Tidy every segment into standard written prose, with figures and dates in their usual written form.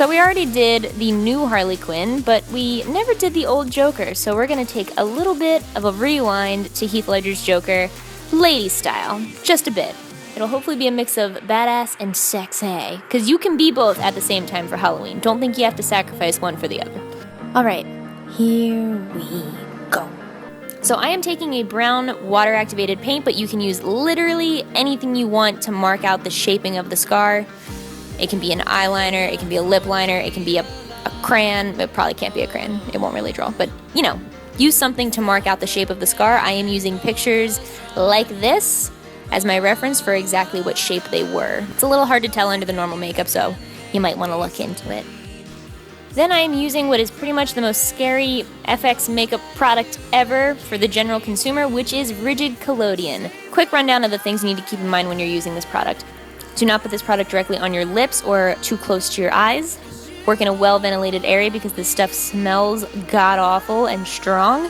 Now we already did the new Harley Quinn, but we never did the old Joker, so we're gonna take a little bit of a rewind to Heath Ledger's Joker, lady style, just a bit. It'll hopefully be a mix of badass and sexaay, because you can be both at the same time for Halloween. Don't think you have to sacrifice one for the other. Alright, here we go. So I am taking a brown water-activated paint, but you can use literally anything you want to mark out the shaping of the scar. It can be an eyeliner, it can be a lip liner, it can be a crayon. It probably can't be a crayon, it won't really draw, but you know, use something to mark out the shape of the scar. I am using pictures like this as my reference for exactly what shape they were. It's a little hard to tell under the normal makeup, so you might want to look into it. Then I am using what is pretty much the most scary FX makeup product ever for the general consumer, which is rigid collodion. Quick rundown of the things you need to keep in mind when you're using this product. Do not put this product directly on your lips or too close to your eyes. Work in a well-ventilated area because this stuff smells god-awful and strong.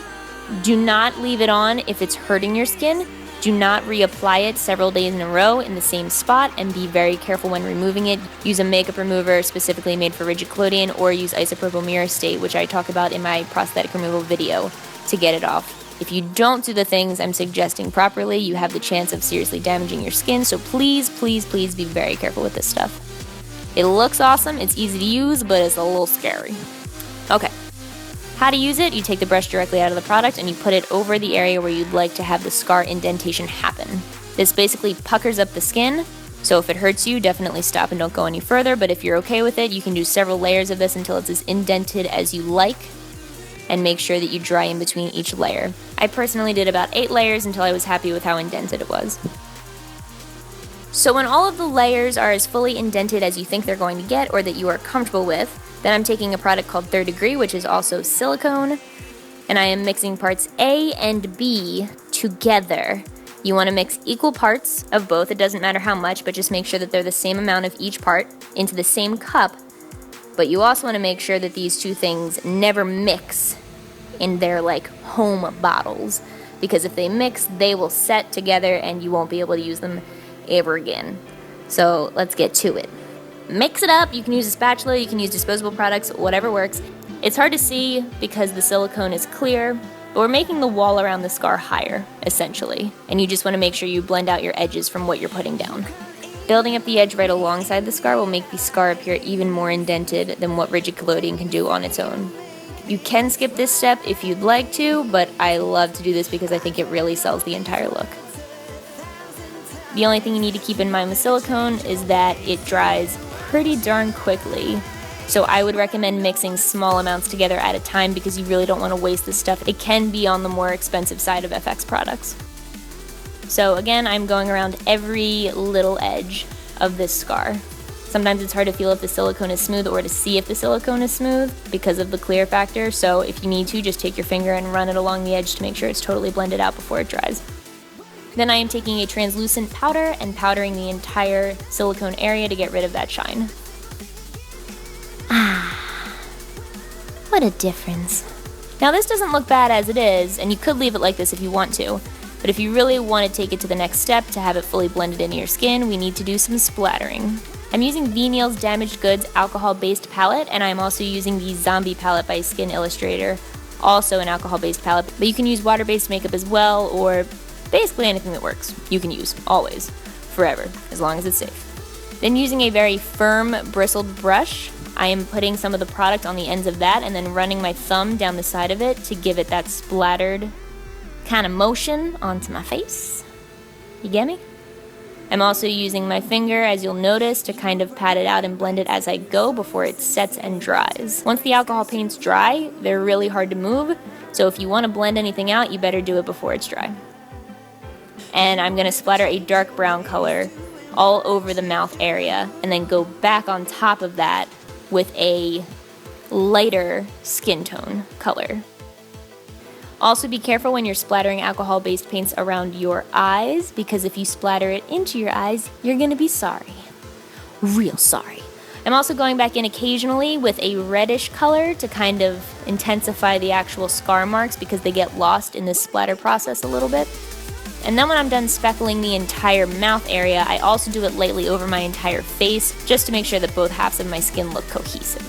Do not leave it on if it's hurting your skin. Do not reapply it several days in a row in the same spot, and be very careful when removing it. Use a makeup remover specifically made for rigid collodion, or use isopropyl myricate, which I talk about in my prosthetic removal video, to get it off. If you don't do the things I'm suggesting properly, you have the chance of seriously damaging your skin, so please, please, please be very careful with this stuff. It looks awesome, it's easy to use, but it's a little scary. Okay, how to use it: you take the brush directly out of the product and you put it over the area where you'd like to have the scar indentation happen. This basically puckers up the skin, so if it hurts you, definitely stop and don't go any further, but if you're okay with it, you can do several layers of this until it's as indented as you like, and make sure that you dry in between each layer. I personally did about 8 layers until I was happy with how indented it was. So when all of the layers are as fully indented as you think they're going to get, or that you are comfortable with, then I'm taking a product called Third Degree, which is also silicone, and I am mixing parts A and B together. You want to mix equal parts of both, it doesn't matter how much, but just make sure that they're the same amount of each part into the same cup. But you also want to make sure that these two things never mix in their home bottles, because if they mix, they will set together and you won't be able to use them ever again. So let's get to it. Mix it up. You can use a spatula, you can use disposable products, whatever works. It's hard to see because the silicone is clear, but we're making the wall around the scar higher, essentially, and you just want to make sure you blend out your edges from what you're putting down. Building up the edge right alongside the scar will make the scar appear even more indented than what rigid collodion can do on its own. You can skip this step if you'd like to, but I love to do this because I think it really sells the entire look. The only thing you need to keep in mind with silicone is that it dries pretty darn quickly, so I would recommend mixing small amounts together at a time because you really don't want to waste this stuff. It can be on the more expensive side of FX products. So again, I'm going around every little edge of this scar. Sometimes it's hard to feel if the silicone is smooth or to see if the silicone is smooth because of the clear factor, so if you need to, just take your finger and run it along the edge to make sure it's totally blended out before it dries. Then I am taking a translucent powder and powdering the entire silicone area to get rid of that shine. Ah, what a difference. Now this doesn't look bad as it is, and you could leave it like this if you want to, but if you really want to take it to the next step to have it fully blended into your skin, we need to do some splattering. I'm using Ve Neill's Damaged Goods alcohol-based palette, and I'm also using the Zombie palette by Illustrator, also an alcohol-based palette, but you can use water-based makeup as well, or basically anything that works. You can use, always, forever, as long as it's safe. Then using a very firm bristled brush, I am putting some of the product on the ends of that and then running my thumb down the side of it to give it that splattered kind of motion onto my face. You get me? I'm also using my finger, as you'll notice, to kind of pat it out and blend it as I go before it sets and dries. Once the alcohol paint's dry, they're really hard to move, so if you want to blend anything out, you better do it before it's dry. And I'm going to splatter a dark brown color all over the mouth area, and then go back on top of that with a lighter skin tone color. Also be careful when you're splattering alcohol-based paints around your eyes, because if you splatter it into your eyes, you're gonna be sorry. Real sorry. I'm also going back in occasionally with a reddish color to kind of intensify the actual scar marks because they get lost in this splatter process a little bit. And then when I'm done speckling the entire mouth area, I also do it lightly over my entire face, just to make sure that both halves of my skin look cohesive.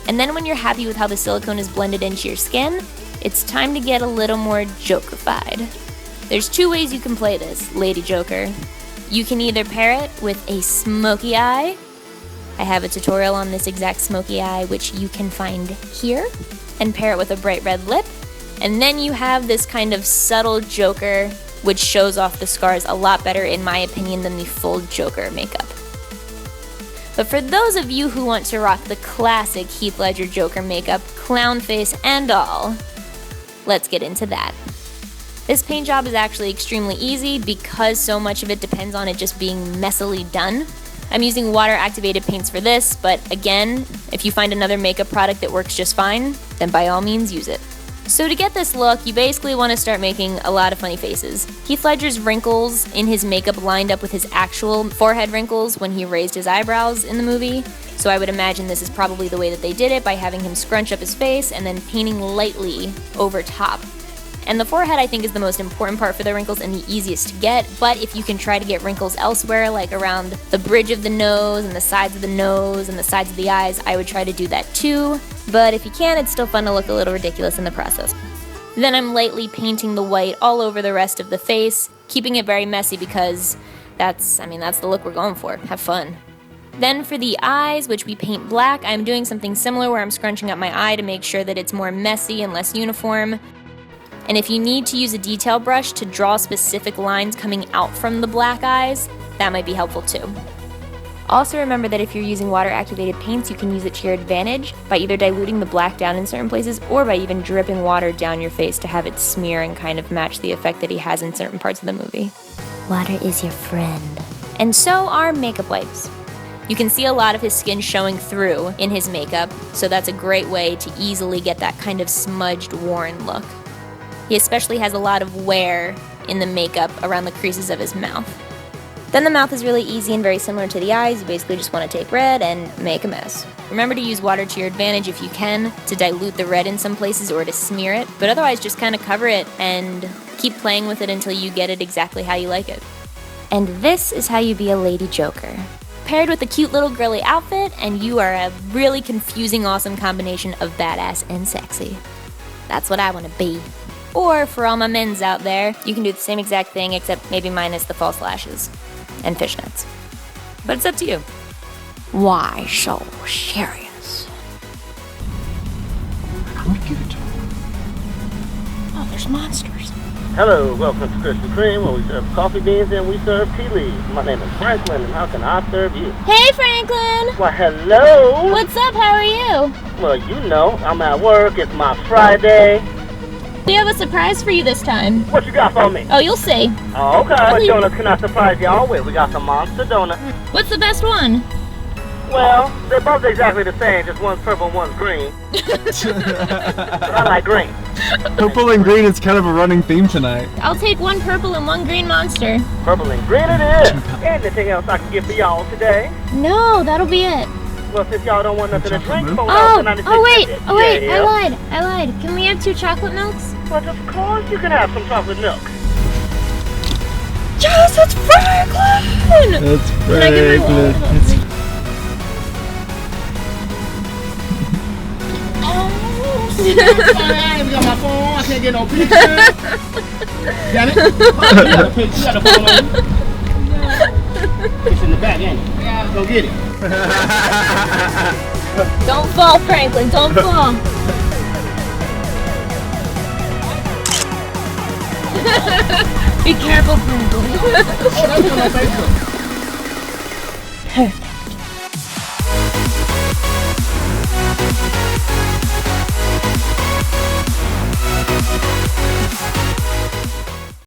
And then when you're happy with how the silicone is blended into your skin, it's time to get a little more Joker-fied. There's 2 ways you can play this, Lady Joker. You can either pair it with a smoky eye. I have a tutorial on this exact smoky eye, which you can find here, and pair it with a bright red lip. And then you have this kind of subtle Joker, which shows off the scars a lot better, in my opinion, than the full Joker makeup. But for those of you who want to rock the classic Heath Ledger Joker makeup, clown face and all, let's get into that. This paint job is actually extremely easy because so much of it depends on it just being messily done. I'm using water-activated paints for this, but again, if you find another makeup product that works just fine, then by all means use it. So to get this look, you basically want to start making a lot of funny faces. Heath Ledger's wrinkles in his makeup lined up with his actual forehead wrinkles when he raised his eyebrows in the movie, so I would imagine this is probably the way that they did it, by having him scrunch up his face and then painting lightly over top. And the forehead, I think, is the most important part for the wrinkles and the easiest to get, but if you can try to get wrinkles elsewhere, like around the bridge of the nose and the sides of the nose and the sides of the eyes, I would try to do that too. But if you can, it's still fun to look a little ridiculous in the process. Then I'm lightly painting the white all over the rest of the face, keeping it very messy because that's the look we're going for. Have fun. Then for the eyes, which we paint black, I'm doing something similar where I'm scrunching up my eye to make sure that it's more messy and less uniform. And if you need to use a detail brush to draw specific lines coming out from the black eyes, that might be helpful too. Also remember that if you're using water-activated paints, you can use it to your advantage by either diluting the black down in certain places or by even dripping water down your face to have it smear and kind of match the effect that he has in certain parts of the movie. Water is your friend. And so are makeup wipes. You can see a lot of his skin showing through in his makeup, so that's a great way to easily get that kind of smudged, worn look. He especially has a lot of wear in the makeup around the creases of his mouth. Then the mouth is really easy and very similar to the eyes. You basically just want to take red and make a mess. Remember to use water to your advantage if you can, to dilute the red in some places or to smear it, but otherwise just kind of cover it and keep playing with it until you get it exactly how you like it. And this is how you be a Lady Joker. Paired with a cute little girly outfit, and you are a really confusing, awesome combination of badass and sexy. That's what I want to be. Or for all my men's out there, you can do the same exact thing except maybe minus the false lashes and fishnets. But it's up to you. Why so serious? Can we give it to him? Oh, there's monsters. Hello, welcome to Krispy Kreme, where we serve coffee beans and we serve tea leaves. My name is Franklin, and how can I serve you? Hey, Franklin! Why, hello! What's up? How are you? Well, you know, I'm at work. It's my Friday. We have a surprise for you this time. What you got for me? Oh, you'll see. Oh, okay. What donuts can I surprise y'all with? We got some monster donuts. What's the best one? Well, they're both exactly the same, just one's purple and one's green. But I like green. Purple and green is kind of a running theme tonight. I'll take one purple and one green monster. Purple and green it is. Anything else I can get for y'all today? No, that'll be it. Well, since y'all don't want nothing to drink, phone wait, I lied. Can we have 2 chocolate milks? But of course you can have some chocolate milk. Yes, it's Franklin! That's Can I get my wallet? I ain't got my phone. I can't get no picture. Got it? You got a picture. You got a phone on you? It's in the back, ain't it? Yeah. Go get it. Don't fall, Franklin. Don't fall. Be careful, Franklin. Oh, that's on my Facebook.